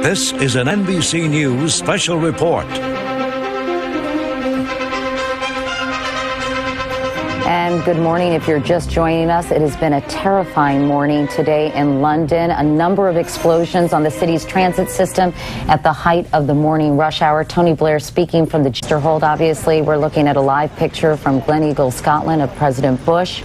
This is an NBC News special report. And good morning. If you're just joining us, it has been a terrifying morning today in London. A number of explosions on the city's transit system at the height of the morning rush hour. Tony Blair speaking from the Hold. Obviously, we're looking at a live picture from Gleneagle, Scotland, of President Bush,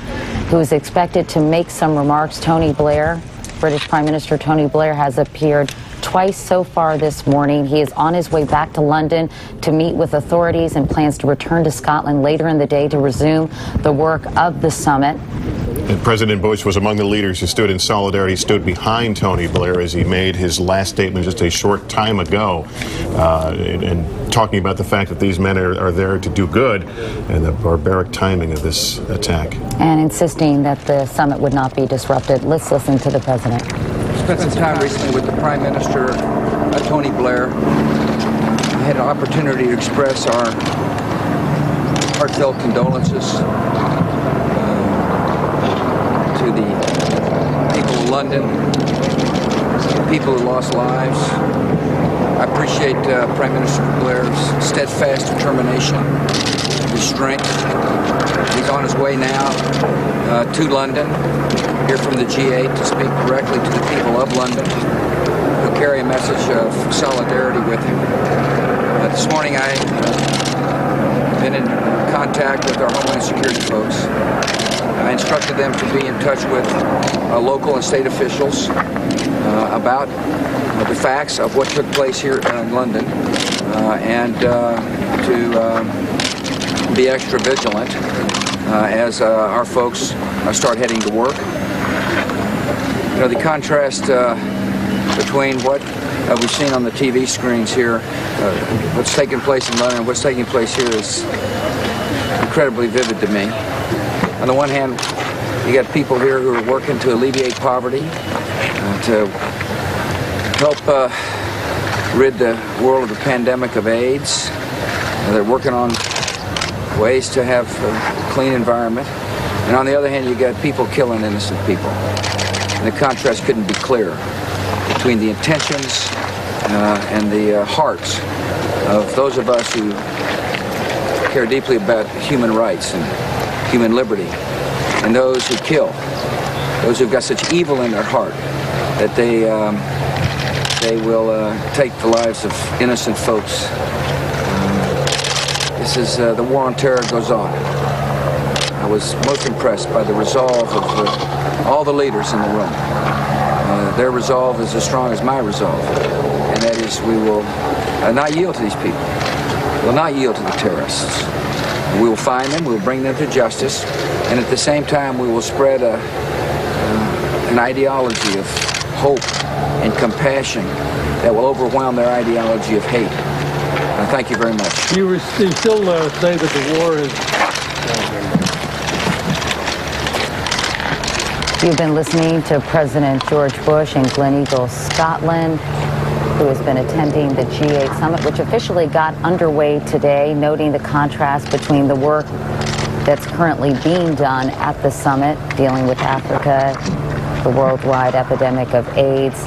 who is expected to make some remarks. Tony Blair, British Prime Minister Tony Blair, has appeared twice so far this morning. He is on his way back to London to meet with authorities and plans to return to Scotland later in the day to resume the work of the summit. And President Bush was among the leaders who stood in solidarity, stood behind Tony Blair as he made his last statement just a short time ago, and talking about the fact that these men are there to do good and the barbaric timing of this attack. And insisting that the summit would not be disrupted. Let's listen to the president. Spent some time recently with the Prime Minister, Tony Blair. I had an opportunity to express our heartfelt condolences to the people of London, the people who lost lives. I appreciate Prime Minister Blair's steadfast determination, his strength. He's on his way now to London, here from the G8, to speak directly to the people of London, who carry a message of solidarity with him. This morning I've been in contact with our Homeland Security folks. I instructed them to be in touch with local and state officials about the facts of what took place here in London, and to be extra vigilant as our folks start heading to work. You know, the contrast between what we've seen on the TV screens here, what's taking place in London and what's taking place here is incredibly vivid to me. On the one hand, you got people here who are working to alleviate poverty, to help rid the world of the pandemic of AIDS. They're working on ways to have a clean environment. And on the other hand, you got people killing innocent people. And the contrast couldn't be clearer between the intentions and the hearts of those of us who care deeply about human rights and human liberty, and those who kill, those who've got such evil in their heart that they will take the lives of innocent folks. This is the war on terror goes on. I was most impressed by the resolve of all the leaders in the room. Their resolve is as strong as my resolve, and that is we will not yield to these people. We will not yield to the terrorists. We will find them, we will bring them to justice, and at the same time we will spread an ideology of hope and compassion that will overwhelm their ideology of hate. Thank you very much. You still say that the war is... You've been listening to President George Bush in Gleneagle, Scotland, who has been attending the G8 summit, which officially got underway today, noting the contrast between the work that's currently being done at the summit, dealing with Africa, the worldwide epidemic of AIDS,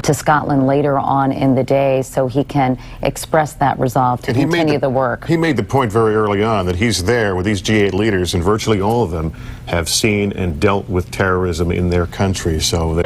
to Scotland later on in the day, so he can express that resolve to continue the work. He made the point very early on that he's there with these G8 leaders, and virtually all of them have seen and dealt with terrorism in their country. So that